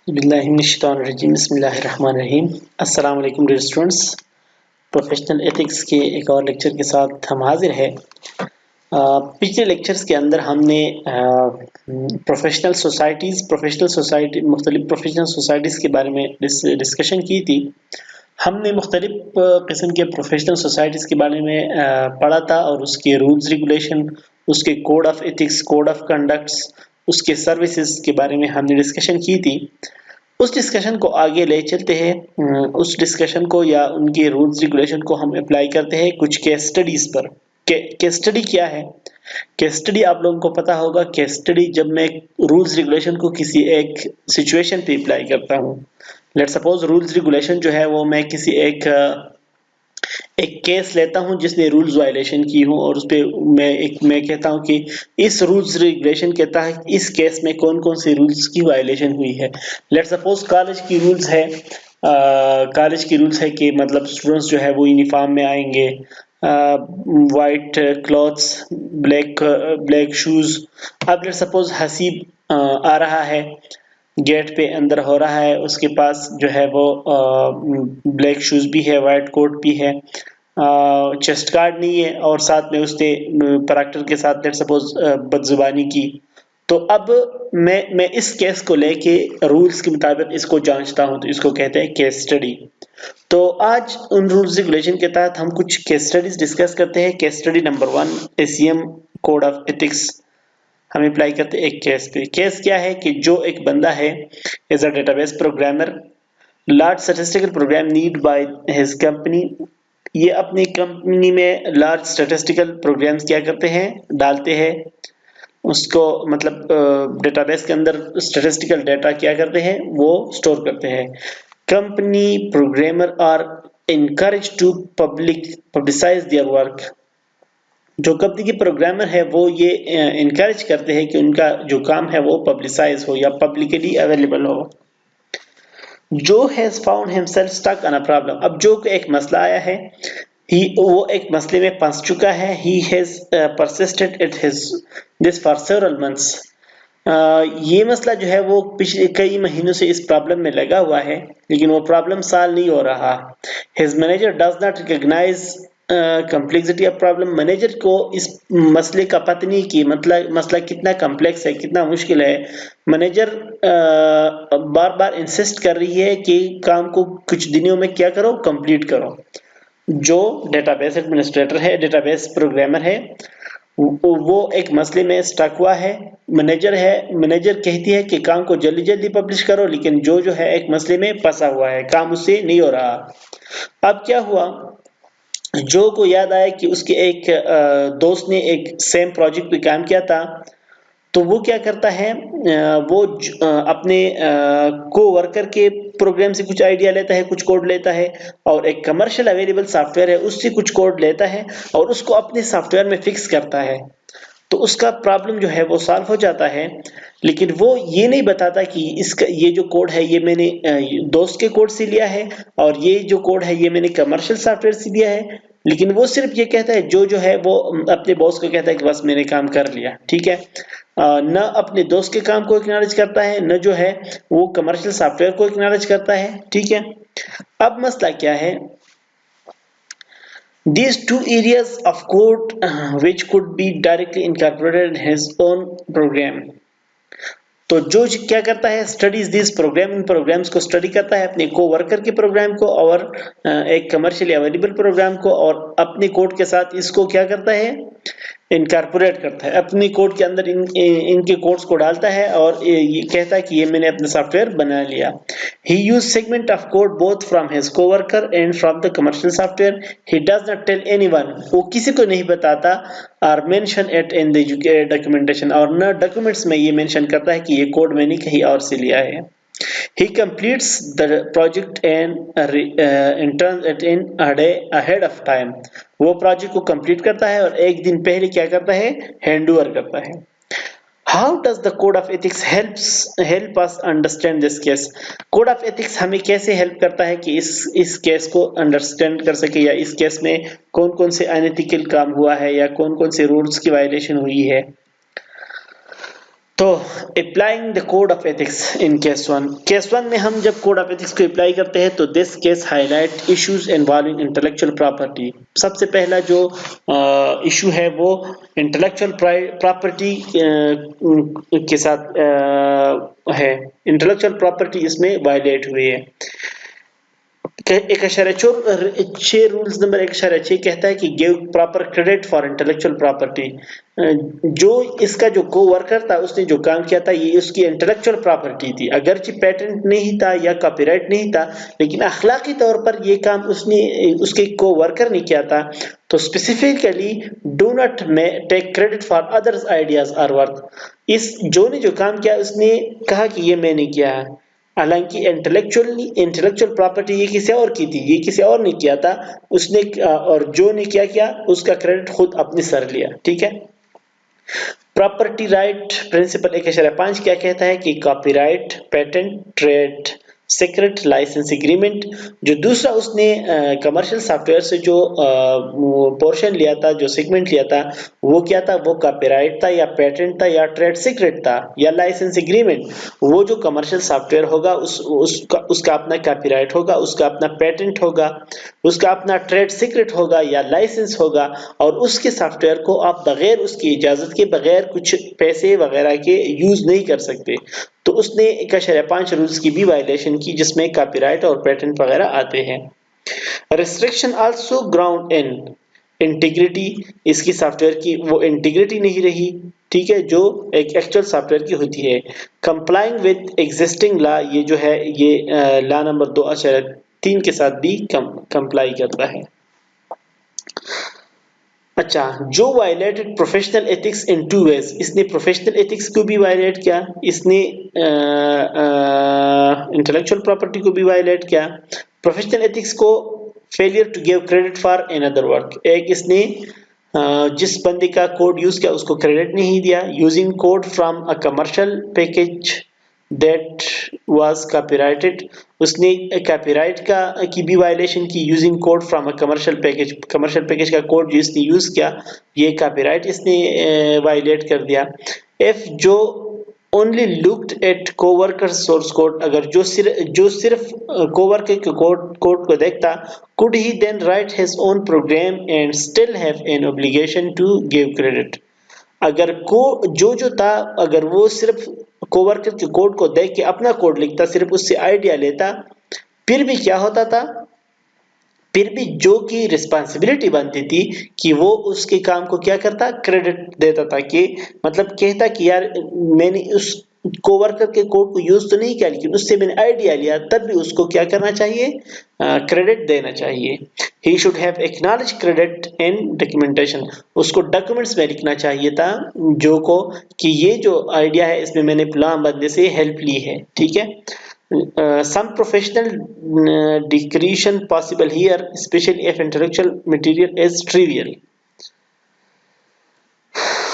बिस्मिल्लाहिर्रहमानिर्रहीम। अस्सलाम वालेकुम डियर स्टूडेंट्स। प्रोफेशनल एथिक्स के एक और लेक्चर के साथ हम हाजिर हैं। पिछले लेक्चर्स के अंदर हमने प्रोफेशनल सोसाइटी मुख्तलिफ प्रोफेशनल सोसाइटीज़ के बारे में डिस्कशन की थी। हमने मुख्तलिफ किस्म के प्रोफेशनल सोसाइटीज़ के बारे में पढ़ा था और उसके रूल्स रेगुलेशन, उसके code of ethics, code of conducts, उसके सर्विसेज के बारे में हमने डिस्कशन की थी। उस डिस्कशन को आगे ले चलते हैं। उस डिस्कशन को या उनके रूल्स रेगुलेशन को हम अप्लाई करते हैं कुछ केस स्टडीज पर। केस स्टडी क्या है? केस स्टडी आप लोगों को पता होगा। केस स्टडी जब मैं रूल्स रेगुलेशन को किसी एक सिचुएशन पे अप्लाई करता हूँ। लेट सपोज रूल्स रेगुलेशन जो है वो मैं किसी एक केस लेता हूं जिसने रूल्स वायलेशन की हो और उस पे मैं कहता हूं कि इस रूल्स रेगुलेशन के तहत इस केस में कौन कौन से रूल्स की वायलेशन हुई है। लेट सपोज कॉलेज की रूल्स है कि मतलब स्टूडेंट्स जो है वो यूनिफॉर्म में आएंगे, वाइट क्लॉथ्स, ब्लैक शूज। अब लेट सपोज हसीब आ रहा है, गेट पे अंदर हो रहा है, उसके पास जो है वो ब्लैक शूज भी है, वाइट कोट भी है, चेस्ट गार्ड नहीं है और साथ में उसने प्रॉक्टर के साथ लेट सपोज बदजुबानी की। तो अब मैं इस केस को लेके रूल्स के मुताबिक इसको जांचता हूं, तो इसको कहते हैं केस स्टडी। तो आज उन रूल्स रेगुलेशन के तहत हम कुछ केस स्टडीज डिस्कस करते हैं। Case study number 1, ACM code of ethics हम अप्लाई करते हैं एक केस पे। केस क्या है कि जो एक बंदा है as a database programmer, large statistical program need by his company. ये अपनी कंपनी में लार्ज स्टैटिस्टिकल प्रोग्राम्स क्या करते हैं, डालते हैं उसको, मतलब डेटाबेस के अंदर स्टैटिस्टिकल डाटा क्या करते हैं, वो स्टोर करते हैं। Company programmer are encouraged to publicize their work। जो कंपनी के प्रोग्रामर है वो ये इनकरेज करते हैं कि उनका जो काम है वो पब्लिसाइज हो या पब्लिकली अवेलेबल हो। जो has found himself stuck on a problem, अब जो एक मसला आया है, वो एक मसले में फंस चुका है। He has persisted it his this for several months. ये मसला जो है वो पिछले कई महीनों से इस प्रॉब्लम में लगा हुआ है, लेकिन वो प्रॉब्लम सॉल्व नहीं हो रहा। His manager does not recognize complexity of problem. Manager को इस मसले का पता नहीं कि मतलब मसला कितना कम्प्लेक्स है, कितना मुश्किल है। मैनेजर बार बार इंसिस्ट कर रही है कि काम को कुछ दिनों में क्या करो, कंप्लीट करो। जो डेटाबेस एडमिनिस्ट्रेटर है, डेटाबेस प्रोग्रामर है, वो एक मसले में स्टक हुआ है। मैनेजर कहती है कि काम को जल्दी जल्दी पब्लिश करो, लेकिन जो है एक मसले में फंसा हुआ है, काम उससे नहीं हो रहा। अब क्या हुआ, जो को याद आया कि उसके एक दोस्त ने एक सेम प्रोजेक्ट पे काम किया था। तो वो क्या करता है, वो अपने को वर्कर के प्रोग्राम से कुछ आइडिया लेता है, कुछ कोड लेता है और एक कमर्शियल अवेलेबल सॉफ्टवेयर है उससे कुछ कोड लेता है और उसको अपने सॉफ्टवेयर में फिक्स करता है। तो उसका प्रॉब्लम जो है वो सॉल्व हो जाता है। लेकिन वो ये नहीं बताता कि इसका ये जो कोड है ये मैंने दोस्त के कोड से लिया है और ये जो कोड है ये मैंने कमर्शियल सॉफ्टवेयर से लिया है। लेकिन वो सिर्फ ये कहता है, जो है वो अपने बॉस को कहता है कि बस मैंने काम कर लिया, ठीक है। न अपने दोस्त के काम को एक्नॉलेज करता है, न जो है वो कमर्शियल सॉफ्टवेयर को एक्नॉलेज करता है, ठीक है। अब मसला क्या है, these two areas of code which could be directly incorporated in his own program। तो जो क्या करता है, स्टडीज दिस प्रोग्राम, इन प्रोग्राम्स को स्टडी करता है, अपने को वर्कर के प्रोग्राम को और एक कमर्शियली अवेलेबल प्रोग्राम को, और अपने कोड के साथ इसको क्या करता है, इनकारपोरेट करता है, अपनी कोड के अंदर इनके कोड्स को डालता है और ये कहता है कि ये मैंने अपना सॉफ्टवेयर बना लिया। He use segment of code both from his coworker and from the commercial software. He does not tell anyone, वो किसी को नहीं बताता, और mention it in the documentation, और न डॉक्यूमेंट्स में ये मेंशन करता है कि ये कोड मैंने कहीं और से लिया है। He completes the project and returns it in a day ahead of time। वो प्रोजेक्ट को कंप्लीट करता है और एक दिन पहले क्या करता है, हैंड ओवर करता है। How does the code of ethics help us understand this case? Code of ethics हमें कैसे हेल्प करता है कि इस केस को अंडरस्टैंड कर सके, या इस केस में कौन कौन से अनएथिकल काम हुआ है या कौन कौन से रूल्स की वायलेशन हुई है। तो applying the code of ethics in case one में हम जब कोड ऑफ एथिक्स को अप्लाई करते हैं तो this case highlight issues involving intellectual property. सबसे पहला जो इशू है वो इंटेलेक्चुअल प्रॉपर्टी के साथ है। इंटेलेक्चुअल प्रॉपर्टी इसमें वायलेट हुई है। छह रूल्स नंबर 1.6 कहता है कि give proper credit for intellectual property. जो इसका जो को वर्कर था उसने जो काम किया था ये उसकी इंटेलेक्चुअल प्रॉपर्टी थी, अगरचे पेटेंट नहीं था या कॉपीराइट नहीं था, लेकिन अखलाकी तौर पर ये काम उसने उसके को वर्कर ने किया था। तो specifically do not take credit for others ideas और वर्क। इस जो ने जो काम किया उसने कहा कि ये मैंने किया है, हालांकि इंटेलेक्चुअल प्रॉपर्टी ये किसी और की थी, ये किसी और ने किया था। उसने और जो ने क्या किया उसका क्रेडिट खुद अपने सर लिया। ठीक है। प्रॉपर्टी राइट प्रिंसिपल 1.5 क्या कहता है कि copyright, patent, trade secret, licence agreement, जो दूसरा उसने कमर्शियल सॉफ्टवेयर से जो पोर्शन लिया था, जो सेगमेंट लिया था, वो क्या था, वो कॉपीराइट था या पेटेंट था या ट्रेड सीक्रेट था या लाइसेंस एग्रीमेंट। वो जो कमर्शियल सॉफ्टवेयर होगा उसका अपना कॉपीराइट होगा, उसका अपना पेटेंट होगा, उसका अपना ट्रेड सीक्रेट होगा या लाइसेंस होगा, और उसके सॉफ्टवेयर को आप बगैर उसकी इजाजत के, बगैर कुछ पैसे वगैरह के यूज नहीं कर सकते। तो उसने 1.5 रूल्स की भी वायलेशन की जिसमें कॉपीराइट और पेटेंट वगैरह आते हैं। Restriction also ground in integrity, इसकी सॉफ्टवेयर की वो इंटीग्रिटी नहीं रही। ठीक है, जो एक एक्चुअल सॉफ्टवेयर की होती है। कंप्लाइंग विद एग्जिस्टिंग लॉ, ये जो है ये लॉ नंबर 2.3 के साथ भी कंप्लाई करता है। अच्छा, जो violated professional ethics in two ways, इसने प्रोफेशनल एथिक्स को भी वायलेट किया, इसने इंटेलेक्चुअल प्रॉपर्टी को भी वायलेट किया। प्रोफेशनल एथिक्स को failure to give credit for another work, एक इसने जिस बंदे का कोड यूज किया उसको क्रेडिट नहीं दिया। Using code from a commercial package that was copyrighted, उसने कॉपीराइट की भी वायलेशन की। Using code from a commercial package का कोड जिसने यूज किया ये कॉपीराइट इसने वायलेट कर दिया। इफ जो only looked at co-worker source code, अगर जो सिर्फ कोवर्कर के कोड को देखता, could he then write his own program and still have an obligation to give credit? अगर को जो था, अगर वो सिर्फ कोवर्कर के कोड को देख के अपना कोड लिखता, सिर्फ उससे आइडिया लेता, फिर भी क्या होता था, फिर भी जो की रिस्पांसिबिलिटी बनती थी कि वो उसके काम को क्या करता, क्रेडिट देता था। कि मतलब कहता कि यार मैंने उस कोवर्कर के कोड को यूज तो नहीं किया लेकिन उससे मैंने आइडिया लिया, तब भी उसको क्या करना चाहिए, क्रेडिट देना चाहिए। He should have acknowledge credit in documentation, उसको डॉक्यूमेंट्स में लिखना चाहिए था जो को कि ये जो आइडिया है इसमें मैंने फलां बंदे से हेल्प ली है। ठीक है। Some professional discretion possible here, especially if intellectual material is trivial.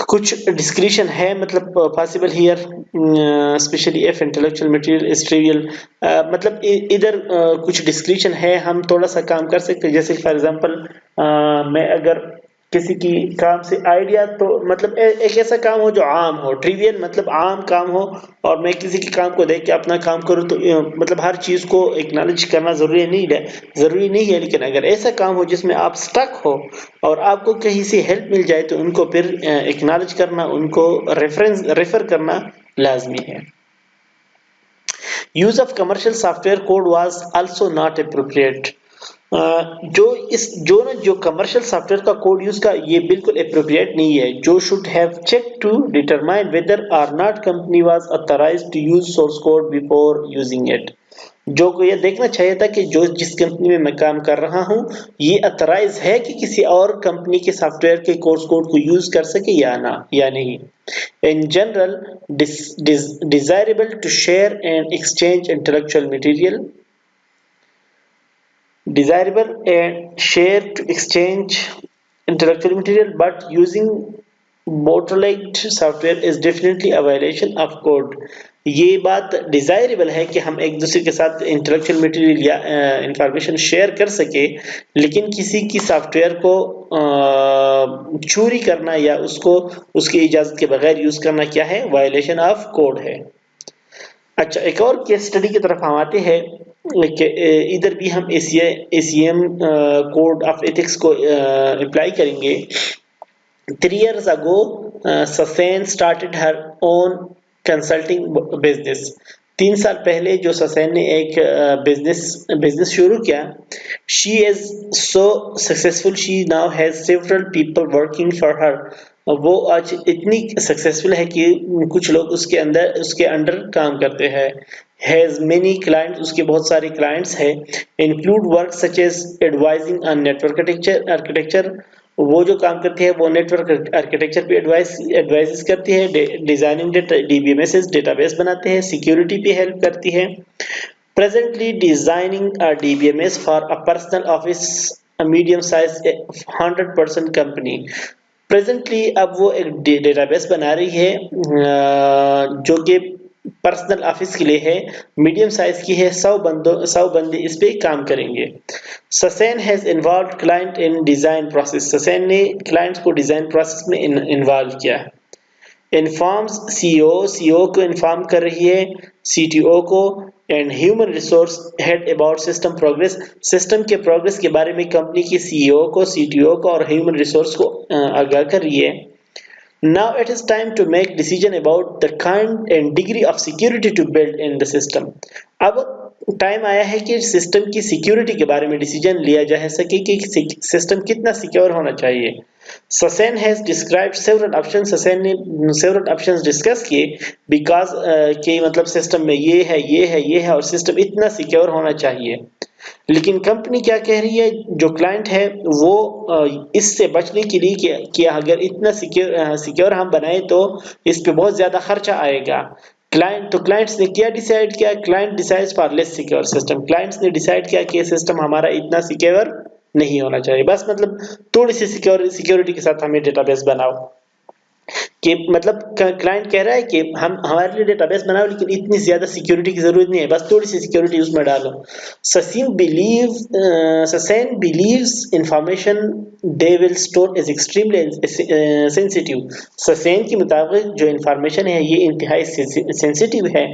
कुछ डिस्क्रिशन है मतलब possible here, specially if intellectual material is trivial. मतलब इधर कुछ डिस्क्रिशन है, हम थोड़ा सा काम कर सकते हैं। जैसे फॉर एग्जांपल मैं अगर किसी की काम से आइडिया, तो मतलब एक ऐसा काम हो जो आम हो, ट्रिवियल मतलब आम काम हो, और मैं किसी के काम को देख के अपना काम करूँ, तो मतलब हर चीज को एक्नॉलेज करना जरूरी नहीं है। लेकिन अगर ऐसा काम हो जिसमें आप स्टक हो और आपको कहीं से हेल्प मिल जाए, तो उनको फिर एक्नॉलेज करना, उनको रेफर करना लाजमी है। Use of commercial software code was also not appropriate. जो कमर्शियल सॉफ्टवेयर का कोड यूज का ये बिल्कुल अप्रोप्रिएट नहीं है। जो should have check to determine whether or not company was authorised to use source code before using it. जो को ये देखना चाहिए था कि जो जिस कंपनी में मैं काम कर रहा हूँ ये अथराइज है कि किसी और कंपनी के सॉफ्टवेयर के कोर्स कोड को यूज कर सके या नहीं। In general desirable to share and exchange intellectual material, desirable and share to exchange intellectual material, but using bootlegged software is definitely a violation of code. ये बात desirable है कि हम एक दूसरे के साथ इंटेलेक्चुअल मटेरियल या इंफॉर्मेशन शेयर कर सके, लेकिन किसी की सॉफ्टवेयर को चोरी करना या उसको उसकी इजाजत के बगैर यूज करना क्या है? वायलेशन ऑफ कोड है। अच्छा, एक और केस स्टडी की तरफ हम आते हैं कि इधर भी हम एसीएम कोड ऑफ एथिक्स को अप्लाई करेंगे। 3 years ago, Sasen started her own consulting business. 3 साल पहले जो ससैन ने एक बिजनेस बिजनेस शुरू किया। She is so successful, she now has several people working for her. वो आज इतनी सक्सेसफुल है कि कुछ लोग उसके अंडर काम करते हैं। हैज मेनी क्लाइंट्स, उसके बहुत सारे क्लाइंट्स हैं। Include work such as advising on network architecture. वो जो काम करती है वो नेटवर्क आर्किटेक्चर पे एडवाइस करती है। डिजाइनिंग डीबीएमएस डेटाबेस बनाते हैं। सिक्योरिटी पे हेल्प करती है। Presently designing a DBMS for a personal office, a medium size 100% company. Presently अब वो एक डेटाबेस बना रही है जो कि पर्सनल ऑफिस के लिए है, मीडियम साइज की है। 100 बंदे इस पे काम करेंगे। Sasan has involve client in design process. Sasan ने क्लाइंट्स को डिजाइन प्रोसेस में इन्वॉल्व किया। इन्फॉर्म्स सीईओ, सीईओ को इन्फॉर्म कर रही है सीटीओ को and human resource head about system progress. System के प्रोग्रेस के बारे में कंपनी की सीईओ को, सीटीओ को और ह्यूमन रिसोर्स को आगाह कर रही है। Now it is time to make decision about the kind and degree of security to build in the system. अब टाइम आया है कि सिस्टम की सिक्योरिटी के बारे में डिसीजन लिया जा सके कि सिस्टम कितना सिक्योर होना चाहिए। ससैन हैज डिस्क्राइब्ड सेवरल ऑप्शन। ससैन ने सेवरल ऑप्शंस डिस्कस किए बिकॉज कि मतलब सिस्टम में ये है, ये है, ये है और सिस्टम इतना सिक्योर होना चाहिए। लेकिन कंपनी क्या कह रही है, जो क्लाइंट है वो इससे बचने के लिए कि अगर इतना सिक्योर हम बनाए तो इस पे बहुत ज्यादा खर्चा आएगा। क्लाइंट्स ने क्या डिसाइड किया? Client decides for less secure system. Clients ने डिसाइड किया कि सिस्टम हमारा इतना सिक्योर नहीं होना चाहिए, बस मतलब थोड़ी सी सिक्योरिटी के साथ हमें डेटाबेस बनाओ। कि मतलब क्लाइंट कह रहा है कि हम हमारे लिए डेटाबेस बनाओ लेकिन इतनी ज्यादा सिक्योरिटी की जरूरत नहीं है, बस थोड़ी सी सिक्योरिटी उसमें डालो। Sasan believes information they will store is extremely sensitive. Sasan के मुताबिक जो इंफॉर्मेशन है ये इंतहाई सेंसिटिव है।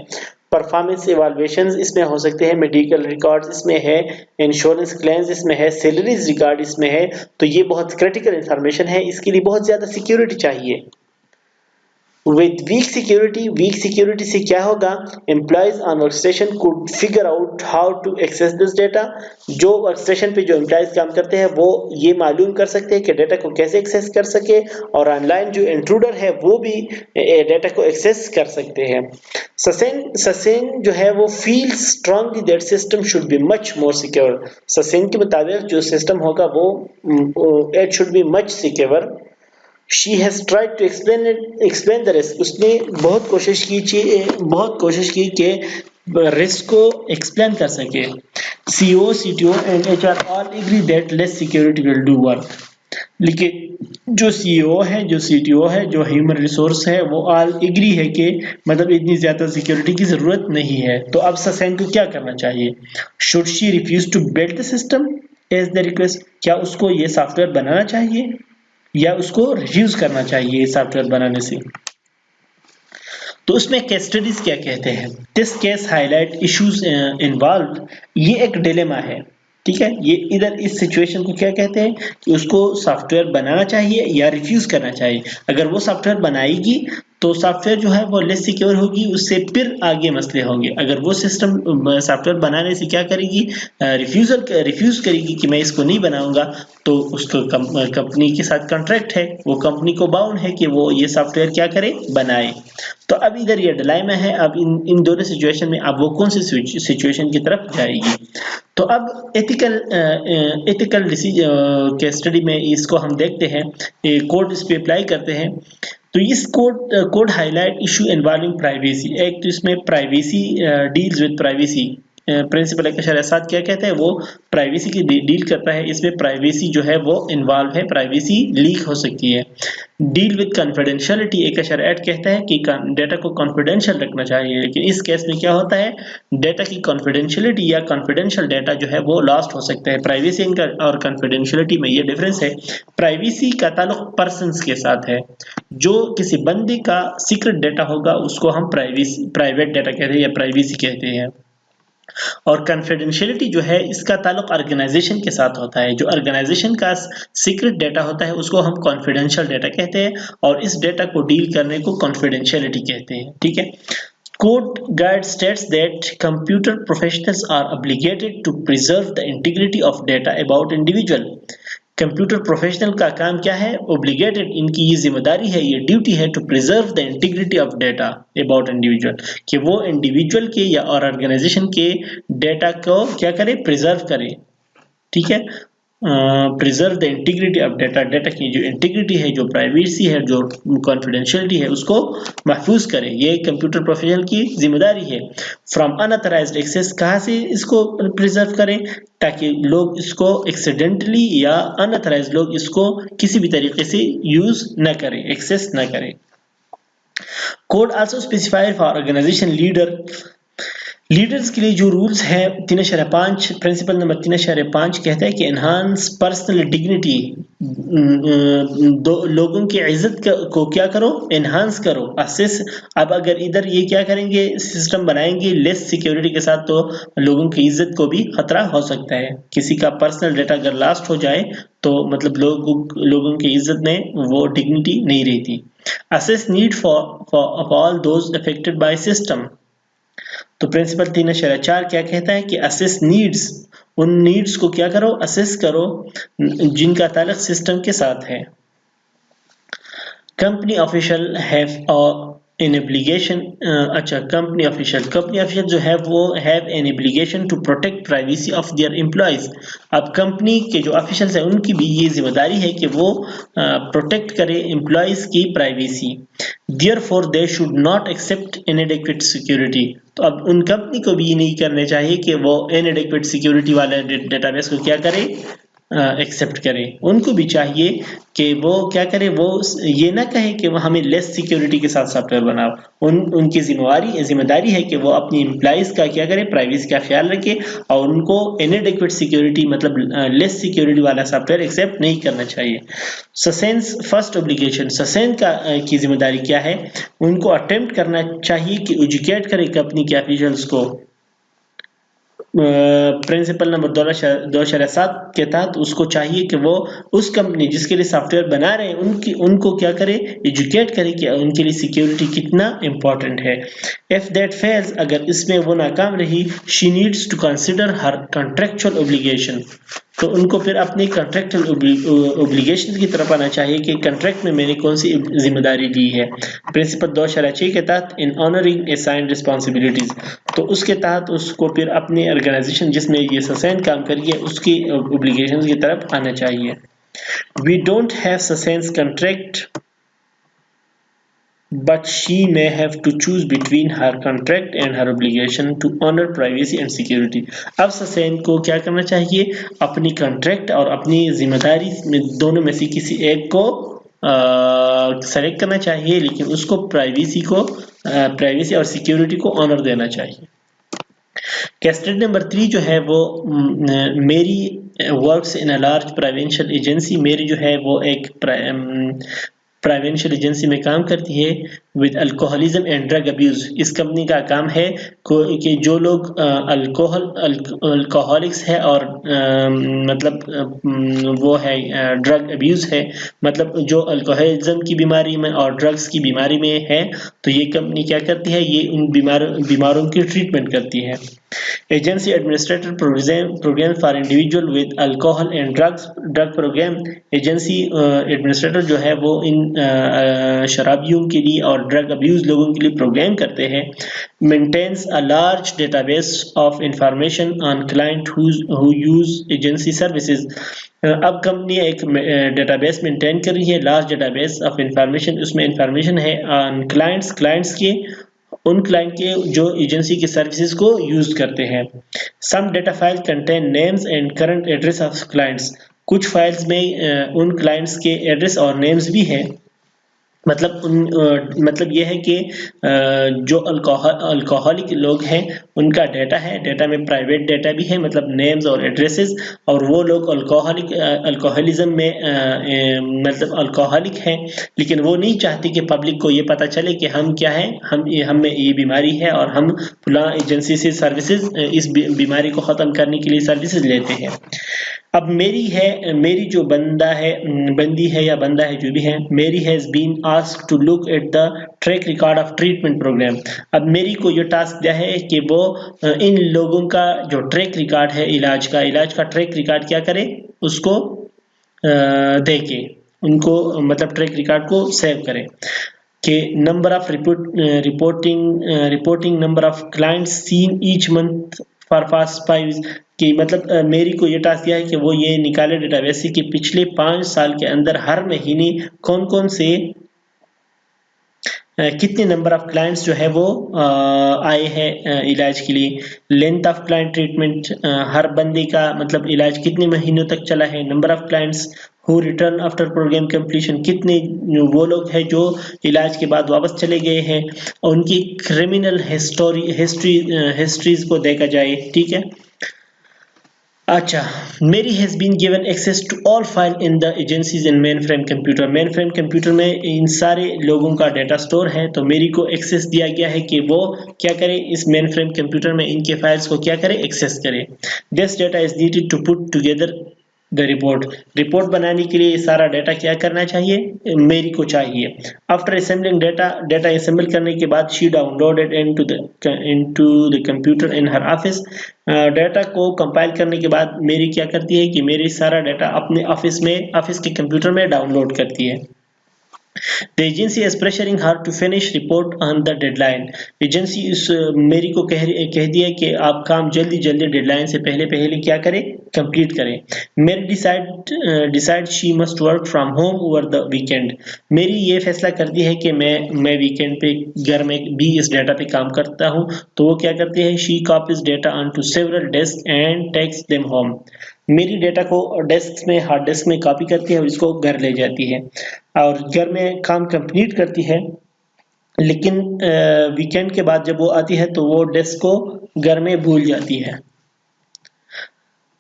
परफॉर्मेंस इवैल्यूएशंस इसमें हो सकते हैं, मेडिकल रिकॉर्ड्स इसमें है, इंश्योरेंस क्लेम्स इसमें है, सैलरीज रिकॉर्ड इसमें है। तो ये बहुत क्रिटिकल इंफॉर्मेशन है, इसके लिए बहुत ज्यादा सिक्योरिटी चाहिए। With weak security से क्या होगा? Employees on workstation could figure out how to access this data. जो workstation पे जो employees काम करते हैं वो ये मालूम कर सकते हैं कि डेटा को कैसे एक्सेस कर सके, और ऑनलाइन जो इंट्रूडर है वो भी डेटा को एक्सेस कर सकते हैं। ससेन जो है वो feel strongly that system should be much more secure. Sassen के मुताबिक जो सिस्टम होगा वो it should be much secure. She has tried to explain the risk. उसने बहुत कोशिश की कि रिस्क को एक्सप्लेन कर सके। CEO, CTO and HR all agree that less security will do work. लेकिन जो सीईओ है, जो सीटीओ है, जो ह्यूमन रिसोर्स है, वो ऑल एग्री है कि मतलब इतनी ज्यादा सिक्योरिटी की जरूरत नहीं है। तो अब ससैन को क्या करना चाहिए? Should she refuse to build the system as the request? क्या उसको ये सॉफ्टवेयर बनाना चाहिए या उसको रिफ्यूज करना चाहिए सॉफ्टवेयर बनाने से? तो उसमें केस स्टडीज क्या कहते हैं? This case highlight issues involve. ये एक डिलेमा है, ठीक है। ये इधर इस सिचुएशन को क्या कहते हैं कि उसको सॉफ्टवेयर बनाना चाहिए या रिफ्यूज करना चाहिए। अगर वो सॉफ्टवेयर बनाएगी तो सॉफ्टवेयर जो है वो लेस सिक्योर होगी, उससे फिर आगे मसले होंगे। अगर वो सिस्टम सॉफ्टवेयर बनाने से क्या करेगी, रिफ्यूज करेगी कि मैं इसको नहीं बनाऊंगा, तो उसको कंपनी के साथ कॉन्ट्रैक्ट है, वो कंपनी को बाउंड है कि वो ये सॉफ्टवेयर क्या करे, बनाए। तो अब इधर ये डिलेमा है। अब इन दोनों सिचुएशन में अब वो कौन सी सिचुएशन की तरफ जाएगी? तो अब एथिकल के स्टडी में इसको हम देखते हैं, कोड इस पे अप्लाई करते हैं। तो इस code highlight issue involving privacy. एक तो इसमें privacy deals with privacy principle 1.7 क्या कहता है, वो प्राइवेसी की डील करता है। इसमें प्राइवेसी जो है वो इन्वॉल्व है, प्राइवेसी लीक हो सकती है। डील विद कॉन्फिडेंशियलिटी 1.8 कहता है कि डेटा को कॉन्फिडेंशियल रखना चाहिए, लेकिन इस केस में क्या होता है, डेटा की कॉन्फिडेंशियलिटी या कॉन्फिडेंशियल डेटा जो है वो लॉस्ट हो सकता है। प्राइवेसी और कॉन्फिडेंशियलिटी में ये डिफरेंस है। प्राइवेसी का ताल्लुक पर्सन्स के साथ है, जो किसी बंदे का सीक्रेट डेटा होगा उसको हम प्राइवेट डेटा कहते हैं या प्राइवेसी कहते हैं। और कॉन्फिडेंशियलिटी जो है इसका ताल्लुक ऑर्गेनाइजेशन के साथ होता है। जो ऑर्गेनाइजेशन का सीक्रेट डेटा होता है उसको हम कॉन्फिडेंशियल डेटा कहते हैं, और इस डेटा को डील करने को कॉन्फिडेंशियलिटी कहते हैं। ठीक है। Code guide states that computer professionals are obligated to preserve the integrity of data about individual. Computer professional का काम क्या है, ओब्लिगेटेड, इनकी ये जिम्मेदारी है, ये ड्यूटी है, to preserve the integrity of data about individual, कि वो इंडिविजुअल के या और ऑर्गेनाइजेशन के डेटा को क्या करे, प्रिजर्व करे। ठीक है, preserve the integrity of data, data की जो इंटीग्रिटी है, जो प्राइवेसी है, जो कॉन्फिडेंशियलिटी है, उसको महफूज करे, ये कंप्यूटर प्रोफेशनल की जिम्मेदारी है। फ्रॉम अनऑथराइज्ड एक्सेस, कहाँ से इसको प्रिजर्व करें, ताकि लोग इसको एक्सीडेंटली या अनऑथराइज्ड लोग इसको किसी भी तरीके से यूज न करें, एक्सेस न करें। Code also specified for organization leaders के लिए जो रूल्स है 3.5 प्रिंसिपल नंबर 3.5 कहता है कि एनहांस पर्सनल डिग्निटी, लोगों की इज्जत को क्या करो, एनहांस करो, असेस। अब अगर इधर ये क्या करेंगे, सिस्टम बनाएंगे लेस सिक्योरिटी के साथ, तो लोगों की इज्जत को भी खतरा हो सकता है। किसी का पर्सनल डेटा अगर लास्ट हो जाए तो मतलब लोगों की इज्जत में वो डिग्निटी नहीं रहती। Assess need for all those affected by system, तो प्रिंसिपल 3.4 क्या कहता है कि असेस नीड्स, उन नीड्स को क्या करो, असेस करो जिनका ताल्लुक सिस्टम के साथ है। Company official have an obligation, अच्छा कंपनी ऑफिशियल जो है वो have an obligation to protect privacy of their employees. अब कंपनी के जो ऑफिशियल्स हैं उनकी भी ये जिम्मेदारी है कि वो प्रोटेक्ट करें एम्प्लॉइज की privacy. Therefore they should not accept inadequate security, तो अब उन कंपनी को भी ये नहीं करने चाहिए कि वो इनएडेक्वेट सिक्योरिटी वाले डेटाबेस को क्या करे, एक्सेप्ट करें। उनको भी चाहिए कि वो क्या करे, वो ये ना कहे कि वो हमें लेस सिक्योरिटी के साथ सॉफ्टवेयर बनाओ। उनकी जिम्मेदारी है कि वो अपनी एम्प्लॉइज का क्या करे, प्राइवेसी का ख्याल रखे, और उनको इनएडेक्वेट सिक्योरिटी मतलब लेस सिक्योरिटी वाला सॉफ्टवेयर एक्सेप्ट नहीं करना चाहिए। ससेन्स फर्स्ट ऑब्लिगेशन, ससेन की जिम्मेदारी क्या है, उनको अटेम्प्ट करना चाहिए कि एजुकेट करे कंपनी के ऑफिशियल्स को। प्रिंसिपल नंबर 2.7 के तहत उसको चाहिए कि वो उस कंपनी जिसके लिए सॉफ्टवेयर बना रहे हैं उनको क्या करे, एजुकेट करे कि उनके लिए सिक्योरिटी कितना इम्पोर्टेंट है। इफ दैट फेल्स, अगर इसमें वो नाकाम रही, she needs to consider her contractual obligation, तो उनको फिर अपनी कॉन्ट्रेक्चुअल ऑब्लिगेशन की तरफ आना चाहिए कि कॉन्ट्रैक्ट में मैंने कौन सी जिम्मेदारी ली है। प्रिंसिपल 2.6 के तहत इन ऑनरिंग असाइन्ड रिस्पांसिबिलिटीज, तो उसके तहत उसको फिर अपनी ऑर्गेनाइजेशन जिसमें ये ससेन काम करी है उसकी ऑब्लिगेशन की तरफ आना चाहिए। We don't have Sasan's contract but she may have to choose between her contract and her obligation to honor privacy and security। अब ससेन को क्या करना चाहिए, अपनी कॉन्ट्रैक्ट और अपनी जिम्मेदारी में दोनों में से किसी एक को सेलेक्ट करना चाहिए, लेकिन उसको प्राइवेसी और सिक्योरिटी को ऑनर देना चाहिए। कैस्टेड नंबर 3 जो है वो मेरी works in a large prevention agency, मेरी जो है वो एक प्राइवेंशियल एजेंसी में काम करती है with alcoholism and drug abuse. इस कंपनी का काम है कि जो लोग अल्कोहलिक्स है और मतलब वो है ड्रग अब्यूज है, मतलब जो अल्कोहलिज्म की बीमारी में और ड्रग्स की बीमारी में है, तो ये कंपनी क्या करती है, ये उन बीमारों की ट्रीटमेंट करती है। Agency administrator program for individual with alcohol and drug program, agency administrator जो है वो इन शराबियों के लिए और ड्रग अब्यूज लोगों के लिए प्रोग्राम करते हैं। Maintains a large database of information on client who use agency services. अब कंपनी एक डेटाबेस मेंटेन कर रही है, लार्ज डेटाबेस ऑफ इंफॉर्मेशन, उसमें इंफॉर्मेशन है ऑन क्लाइंट्स के उन क्लाइंट के जो एजेंसी की सर्विसेज को यूज करते हैं। Some data file contain names and current address of clients. कुछ फाइल्स में उन क्लाइंट्स के एड्रेस और नेम्स भी हैं। मतलब ये है कि जो अल्कोहलिक लोग हैं उनका डाटा है, डाटा में प्राइवेट डाटा भी है, मतलब नेम्स और एड्रेसेस, और वो लोग अल्कोहलिज्म में मतलब अल्कोहलिक हैं, लेकिन वो नहीं चाहते कि पब्लिक को ये पता चले कि हम क्या है, हमें ये बीमारी है और हम फलां एजेंसी से सर्विसेज इस बीमारी को ख़त्म करने के लिए सर्विसेज लेते हैं। अब मेरी जो बंदी है या बंदा है जो भी है, Mary has been asked to look at the track record of treatment program. अब मेरी को ये टास्क दिया है कि वो इन लोगों का जो ट्रैक रिकॉर्ड है इलाज का ट्रैक रिकॉर्ड क्या करे, उसको देके उनको मतलब ट्रैक रिकॉर्ड को सेव करें कि number of reporting number of clients seen each month for past 5 कि मतलब मेरी को ये टास्क दिया है कि वो ये निकाले डेटाबेस से कि पिछले 5 साल के अंदर हर महीने कौन कौन से कितने नंबर ऑफ क्लाइंट्स जो है वो आए हैं इलाज के लिए। लेंथ ऑफ क्लाइंट ट्रीटमेंट, हर बंदे का मतलब इलाज कितने महीनों तक चला है। Number of clients who return after program completion, कितने वो लोग हैं जो इलाज के बाद वापस चले गए हैं, और उनकी क्रिमिनल हिस्ट्रीज को देखा जाए, ठीक है। अच्छा, Mary has been given access to all file in the agencies in mainframe computer. Mainframe computer में इन सारे लोगों का डाटा स्टोर है, तो मेरी को एक्सेस दिया गया है कि वो क्या करे, इस मेन फ्रेम कंप्यूटर में इनके फाइल्स को क्या करे, एक्सेस करे। This data is needed to put together the report बनाने के लिए सारा डाटा क्या करना चाहिए, मेरी को चाहिए। आफ्टर असेंबलिंग डाटा असेंबल करने के बाद she downloaded into the computer in her office. Data को कंपाइल करने के बाद मेरी क्या करती है कि मेरी सारा डाटा अपने ऑफिस के कंप्यूटर में डाउनलोड करती है। The agency is pressuring her to finish report on the deadline. Agency इस मेरी को कह दिया कि आप काम जल्दी डेडलाइन से पहले क्या करें, कंप्लीट करें। मेरी decide she must work from home over the weekend. मेरी ये फैसला कर दी है कि मैं वीकेंड पे घर में भी इस डाटा पे काम करता हूँ, तो वो क्या करती है, she copies data on to several desk and takes them home. Mary data को डेस्क में हार्ड डिस्क में कॉपी करती है और इसको घर ले जाती है और घर में काम कंप्लीट करती है, लेकिन वीकेंड के बाद जब वो आती है तो वो डेस्क को घर में भूल जाती है।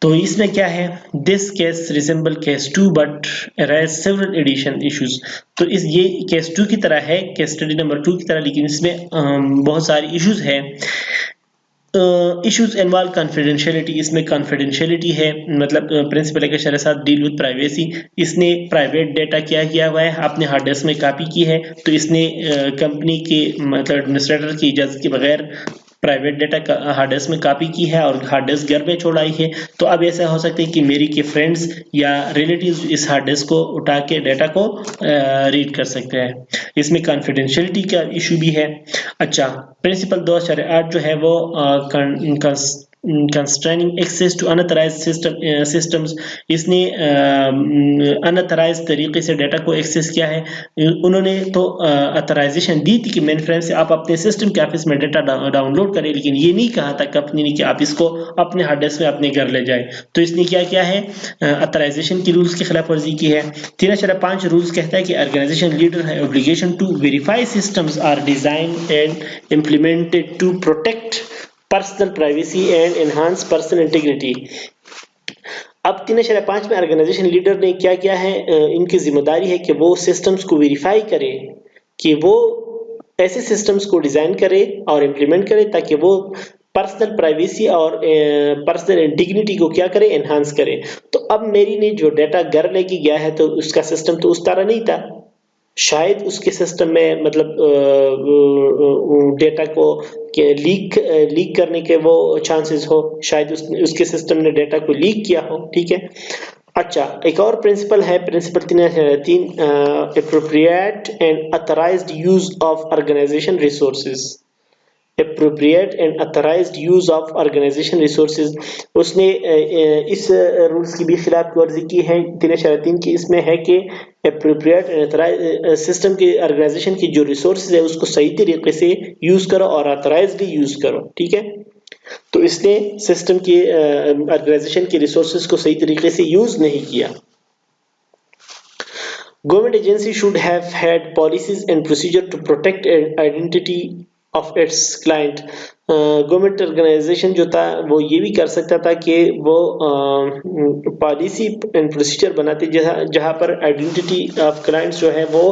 तो इसमें क्या है, this case resemble case 2 but arise several addition issues. तो ये केस 2 की तरह है, केस स्टडी नंबर 2 की तरह, लेकिन इसमें बहुत सारी इश्यूज है। इश्यूज इन्वॉल्व कॉन्फिडेंशियलिटी, इसमें कॉन्फिडेंशियलिटी है, मतलब प्रिंसिपल के साथ डील विद प्राइवेसी। इसने प्राइवेट डेटा क्या किया हुआ है, अपने हार्ड डिस्क में कॉपी की है, तो इसने कंपनी के मतलब एडमिनिस्ट्रेटर की इजाजत के बगैर प्राइवेट डेटा हार्ड डिस्क में कॉपी की है और हार्ड डिस्क घर में छोड़ आई है। तो अब ऐसा हो सकता है कि मेरी के फ्रेंड्स या रिलेटिव्स इस हार्ड डिस्क को उठा के डाटा को रीड कर सकते हैं। इसमें कॉन्फिडेंशियलिटी का इशू भी है। अच्छा, प्रिंसिपल 2/8 जो है वो constraining access to unauthorized systems, इसने अनऑथराइज्ड तरीके से डाटा को एक्सेस किया है। उन्होंने तो ऑथराइजेशन दी थी कि मेन फ्रेम से आप अपने सिस्टम के ऑफिस में डाटा डाउनलोड करें, लेकिन ये नहीं कहा था कंपनी ने कि आप इसको अपने हार्ड डिस्क में अपने घर ले जाए। तो इसने क्या किया है, ऑथराइजेशन की रूल्स की खिलाफ वर्जी की है। 3/5 रूल्स कहता है कि ऑर्गेनाइजेशन लीडर है obligation to verify systems are design and implemented to protect personal privacy and enhance personal integrity. अब 3/5 में ऑर्गेनाइजेशन लीडर ने क्या किया है, इनकी जिम्मेदारी है कि वो सिस्टम्स को वेरीफाई करे, कि वो ऐसे सिस्टम्स को डिजाइन करे और इम्प्लीमेंट करे ताकि वो पर्सनल प्राइवेसी और पर्सनल इंटीग्रिटी को क्या करे, एनहांस करे। तो अब मेरी ने जो डाटा घर लेके गया है तो उसका सिस्टम तो उस तरह नहीं था, शायद उसके सिस्टम में मतलब डेटा को लीक करने के वो चांसेस हो, शायद उसके सिस्टम ने डेटा को लीक किया हो, ठीक है। अच्छा, एक और प्रिंसिपल है, principle 3 appropriate and authorized use of organization resources. appropriate and authorized use of organization resources। उसने इस रूल्स की भी खिलाफ वर्जी की है 303 की। इसमें है कि appropriate and authorized सिस्टम की ऑर्गेनाइजेशन की जो रिसोर्सेज है उसको सही तरीके से यूज करो और ऑथराइज्डली यूज करो, ठीक है। तो इसने सिस्टम की ऑर्गेनाइजेशन की रिसोर्सेज को सही तरीके से यूज नहीं किया। Government agency should have had policies and procedure to protect identity of its client। Government organization जो था वो ये भी कर सकता था कि वो पॉलिसी एंड प्रोसीजर बनाती जहाँ जहाँ पर आइडेंटिटी ऑफ क्लाइंट्स जो है वो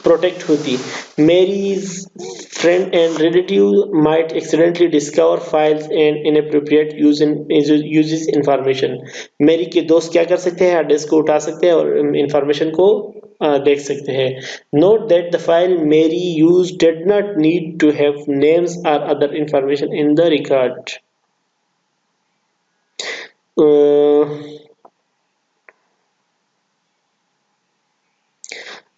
प्रोटेक्ट होती। मेरी friend and relative might accidentally discover files and inappropriate uses information। मेरी के दोस्त क्या कर सकते हैं, हार्ड डिस्क को उठा सकते हैं और इंफॉर्मेशन को देख सकते हैं। Note that the file Mary used did not need to have names or other information in the record।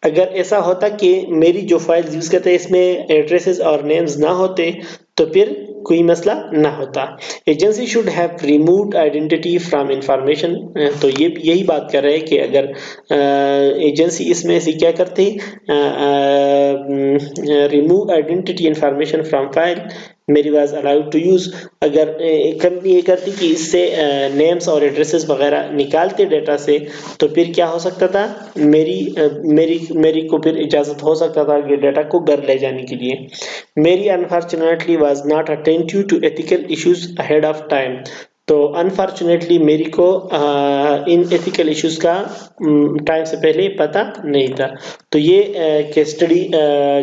अगर ऐसा होता कि मेरी जो फाइल यूज करते हैं इसमें एड्रेसेस और नेम्स ना होते तो फिर कोई मसला ना होता। Agency should have removed identity from information. तो ये यही बात कर रहे हैं कि अगर एजेंसी इसमें से क्या करती, remove identity information from file मेरी वाज अलाउड टू यूज। अगर कंपनी ये करती कि इससे नेम्स और एड्रेसेस वगैरह निकालते डेटा से तो फिर क्या हो सकता था, मेरी को फिर इजाजत हो सकता था कि डेटा को घर ले जाने के लिए। Mary unfortunately was not attentive to ethical issues ahead of time. तो अनफॉर्चुनेटली मेरी को इन एथिकल इश्यूज का टाइम से पहले पता नहीं था। तो ये केस स्टडी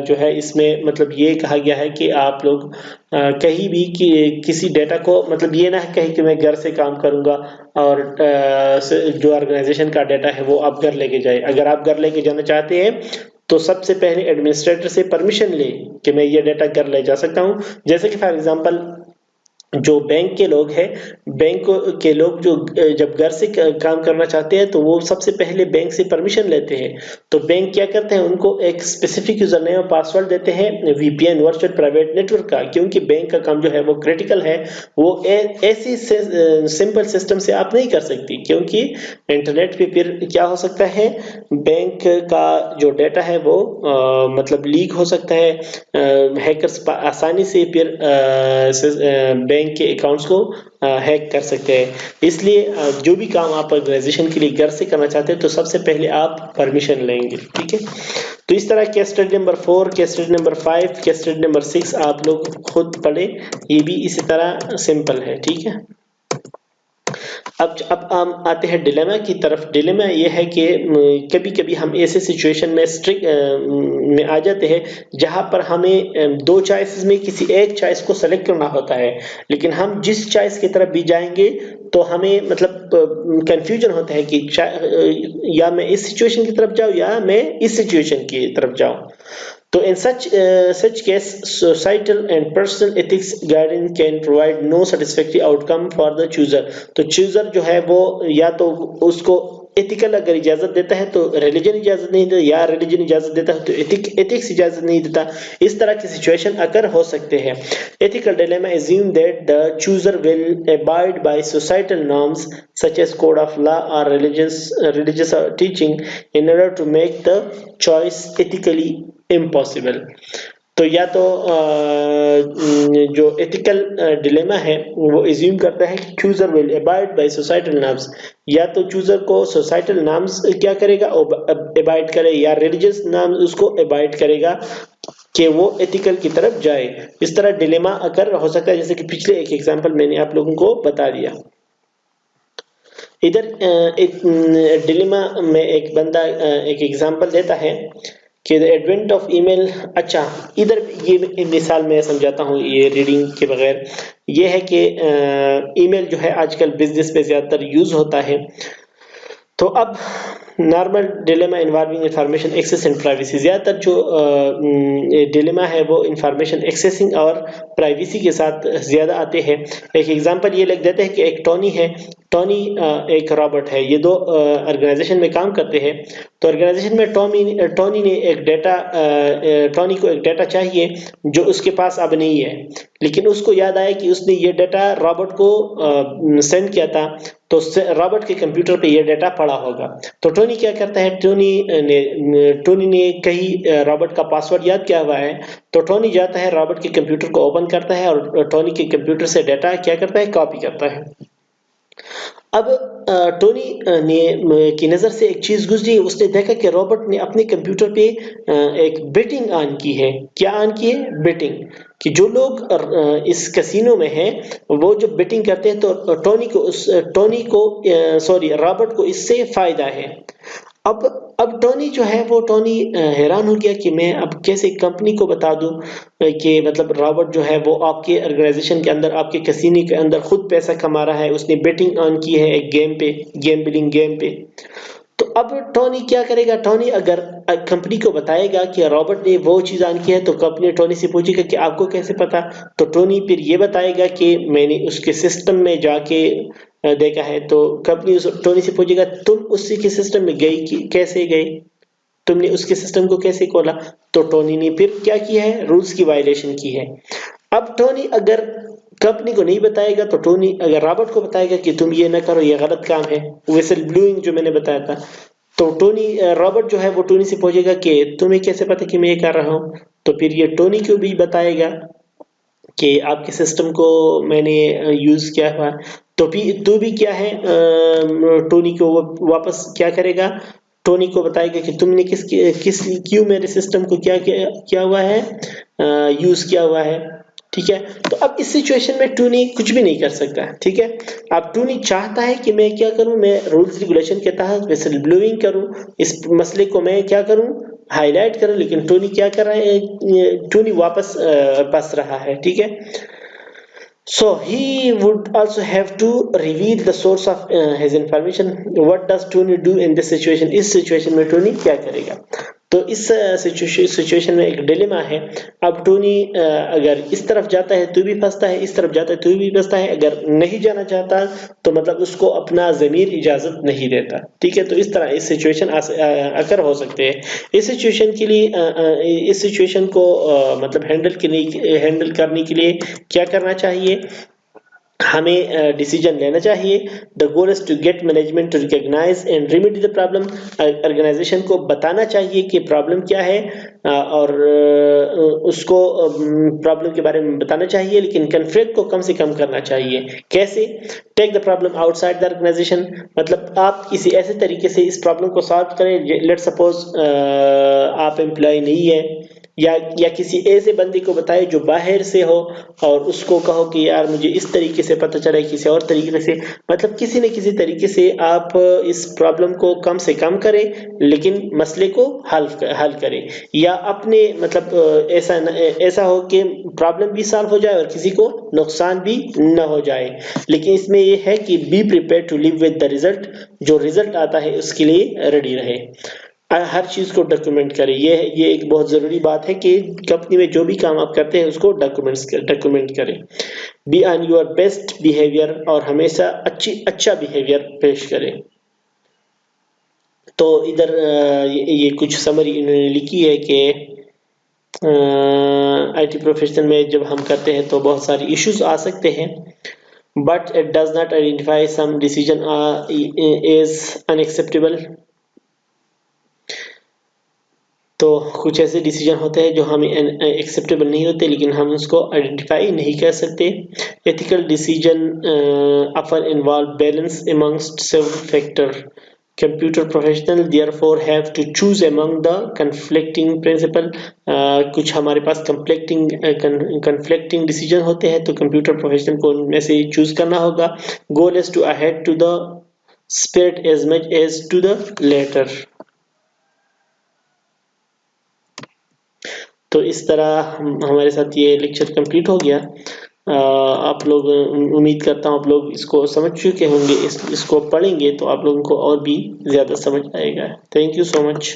जो है इसमें मतलब ये कहा गया है कि आप लोग कहीं भी किसी डेटा को मतलब ये ना कहीं कि मैं घर से काम करूंगा और जो ऑर्गेनाइजेशन का डेटा है वो आप घर लेके जाए। अगर आप घर लेके जाना चाहते हैं तो सबसे पहले एडमिनिस्ट्रेटर से परमिशन ले कि मैं ये डेटा घर ले जा सकता हूँ। जैसे कि फॉर एग्जांपल जो बैंक के लोग हैं, बैंक के लोग जो जब घर से काम करना चाहते हैं तो वो सबसे पहले बैंक से परमिशन लेते हैं। तो बैंक क्या करते हैं, उनको एक स्पेसिफिक यूजर नेम और पासवर्ड देते हैं वीपीएन वर्चुअल प्राइवेट नेटवर्क का, क्योंकि बैंक का काम जो है वो क्रिटिकल है। वो ऐसी सिंपल सिस्टम से आप नहीं कर सकती, क्योंकि इंटरनेट पे फिर क्या हो सकता है, बैंक का जो डेटा है वो मतलब लीक हो सकता है। हैकर्स आसानी से फिर बैंक के अकाउंट्स को हैक कर सकते हैं। इसलिए जो भी काम आप ऑर्गेनाइजेशन के लिए घर से करना चाहते हैं तो सबसे पहले आप परमिशन लेंगे, ठीक है। तो इस तरह case study number 4, case study number 5, case study number 6 आप लोग खुद पढ़े, ये भी इसी तरह सिंपल है, ठीक है। अब हम आते हैं डिलेमा की तरफ। डिलेमा ये है कि कभी कभी हम ऐसे सिचुएशन में स्ट्रिक्ट में आ जाते हैं जहां पर हमें दो चॉइसेस में किसी एक चॉइस को सेलेक्ट करना होता है, लेकिन हम जिस चॉइस की तरफ भी जाएंगे तो हमें मतलब कंफ्यूजन होता है कि या मैं इस सिचुएशन की तरफ जाऊं या मैं इस सिचुएशन की तरफ जाऊं। So in such case, societal and personal ethics guidance can provide no satisfactory outcome for the chooser। तो chooser जो है वो या तो उसको एथिकल अगर इजाजत देता है तो रिलीजन इजाजत नहीं देता, या रिलीजन इजाजत देता है तो एथिक्स इजाजत नहीं देता। इस तरह की सिचुएशन अगर हो सकते हैं। Ethical dilemma assume that the chooser will abide by societal norms such as code of law or religious teaching in order to make the choice ethically impossible. तो या तो जो एथिकल डिलेमा है वो एज्यूम करता है कि chooser will abide by societal norms, या तो चूजर को सोसाइटल नॉर्म्स क्या करेगा, अबाइड करे, या रिलीजियस नॉर्म्स उसको अबाइड करेगा कि वो एथिकल की तरफ जाए। इस तरह डिलेमा अगर हो सकता है, जैसे कि पिछले एक एग्जांपल मैंने आप लोगों को बता दिया। इधर एक डिलेमा में एक बंदा एक एग्जांपल देता है कि द एडवेंट ऑफ ईमेल। अच्छा, इधर ये मिसाल मैं समझाता हूँ ये रीडिंग के बगैर। ये है कि ईमेल जो है आजकल बिजनेस में ज्यादातर यूज होता है। तो अब normal dilemma involving information access and privacy, ज़्यादातर जो डिलेमा है वो इंफॉर्मेशन एक्सेसिंग और प्राइवेसी के साथ ज़्यादा आते हैं। एक एग्जांपल ये लिख देते हैं कि एक टोनी है, टोनी एक रॉबर्ट है, ये दो ऑर्गेनाइजेशन में काम करते हैं। तो ऑर्गेनाइजेशन में टोनी ने एक डेटा टोनी को एक डेटा चाहिए जो उसके पास अब नहीं है, लेकिन उसको याद आया कि उसने ये डाटा रॉबर्ट को सेंड किया था, तो रॉबर्ट के कंप्यूटर पे ये डाटा पड़ा होगा। तो टोनी क्या करता है, टोनी ने कहीं रॉबर्ट का पासवर्ड याद किया हुआ है, तो टोनी जाता है रॉबर्ट के कंप्यूटर को ओपन करता है और टोनी के कंप्यूटर से डाटा क्या करता है, कॉपी करता है। अब टोनी की नज़र से एक चीज़ गुजरी, उसने देखा कि रॉबर्ट ने अपने कंप्यूटर पे एक बेटिंग ऑन की है। क्या ऑन की है? बेटिंग। कि जो लोग इस कैसीनो में हैं वो जो बेटिंग करते हैं, तो रॉबर्ट को इससे फायदा है। अब टोनी जो है वो टोनी हैरान हो गया कि मैं अब कैसे कंपनी को बता दूं कि मतलब रॉबर्ट जो है वो आपके ऑर्गेनाइजेशन के अंदर, आपके कैसीनो के अंदर खुद पैसा कमा रहा है, उसने बेटिंग ऑन की है एक गेम पे, गेम बिलिंग गेम पे। तो अब टोनी क्या करेगा, टोनी अगर कंपनी को बताएगा कि रॉबर्ट ने वो चीज ऑन की है, तो कंपनी टोनी से पूछेगा कि आपको कैसे पता। तो टोनी फिर ये बताएगा कि मैंने उसके सिस्टम में जाके देखा है। तो कंपनी टोनी से पूछेगा तुम उसी के सिस्टम में गई कि कैसे गए, तुमने उसके सिस्टम को कैसे खोला। तो टोनी ने फिर क्या किया है, रूल्स की वायलेशन की है। अब टोनी अगर कंपनी को नहीं बताएगा, तो टोनी अगर रॉबर्ट को बताएगा कि तुम ये ना करो, ये गलत काम है, विसल ब्लूइंग जो मैंने बताया था, तो रॉबर्ट जो है वो टोनी से पूछेगा कि तुम्हें कैसे पता कि मैं ये कर रहा हूँ। तो फिर ये टोनी को भी बताएगा कि आपके सिस्टम को मैंने यूज किया हुआ है। तो भी तू भी क्या है, टोनी को वापस क्या करेगा, टोनी को बताएगा कि तुमने किस क्यों मेरे सिस्टम को क्या किया किया हुआ है, यूज किया हुआ है। ठीक है। तो अब इस सिचुएशन में टूनी कुछ भी नहीं कर सकता। ठीक है। अब टूनी चाहता है कि मैं क्या करूं, मैं रूल्स रेगुलेशन के तहत विसल ब्लोइंग करूं, इस मसले को मैं क्या करूं, हाईलाइट करूं। लेकिन टोनी क्या कर रहा है, टोनी वापस बस रहा है। ठीक है। So he would also have to reveal the source of his information. What does Tony do in this situation? इस सिचुएशन में टोनी क्या करेगा? तो इस सिचुएशन में एक डिलेमा है। अब टोनी अगर इस तरफ जाता है तो भी फंसता है, इस तरफ जाता है तो भी फंसता है। अगर नहीं जाना चाहता तो मतलब उसको अपना ज़मीर इजाज़त नहीं देता। ठीक है। तो इस तरह इस सिचुएशन अकर हो सकते हैं। इस सिचुएशन के लिए इस सिचुएशन को मतलब हैंडल करने के लिए क्या करना चाहिए, हमें डिसीजन लेना चाहिए। The goal is to get management to recognize and remedy the problem. Organization को बताना चाहिए कि प्रॉब्लम क्या है, और उसको प्रॉब्लम के बारे में बताना चाहिए, लेकिन कन्फ्लिक्ट को कम से कम करना चाहिए। कैसे? Take the problem outside the organization, मतलब आप किसी ऐसे तरीके से इस प्रॉब्लम को सॉल्व करें। लेट सपोज आप एम्प्लॉय नहीं है, या किसी ऐसे बंदे को बताए जो बाहर से हो, और उसको कहो कि यार मुझे इस तरीके से पता चला है, किसी और तरीके से, मतलब किसी न किसी तरीके से आप इस प्रॉब्लम को कम से कम करें, लेकिन मसले को हल करें। या अपने मतलब ऐसा हो कि प्रॉब्लम भी सॉल्व हो जाए और किसी को नुकसान भी न हो जाए। लेकिन इसमें यह है कि be prepare to live with the result, जो रिजल्ट आता है उसके लिए रेडी रहे। हर चीज को डॉक्यूमेंट करें। ये एक बहुत जरूरी बात है कि कंपनी में जो भी काम आप करते हैं उसको डॉक्यूमेंट करें। Be on your best behaviour, और हमेशा अच्छा बिहेवियर पेश करें। तो इधर ये कुछ समरी इन्होंने लिखी है कि आईटी प्रोफेशनल में जब हम करते हैं तो बहुत सारे इश्यूज आ सकते हैं, but it does not identify some decision is unacceptable. तो कुछ ऐसे डिसीजन होते हैं जो हमें एक्सेप्टेबल नहीं होते, लेकिन हम उसको आइडेंटिफाई नहीं कर सकते। Ethical decision often involve balance amongst several factors. Computer professional therefore have to choose among the conflicting principle. कुछ हमारे पास conflicting डिसीजन होते हैं, तो कंप्यूटर प्रोफेशनल को उनमें से चूज करना होगा। Goal is to ahead to the spirit as much as to the latter. तो इस तरह हमारे साथ ये लेक्चर कंप्लीट हो गया। आप लोग उम्मीद करता हूँ आप लोग इसको समझ चुके होंगे। इसको पढ़ेंगे तो आप लोगों को और भी ज़्यादा समझ आएगा। Thank you so much.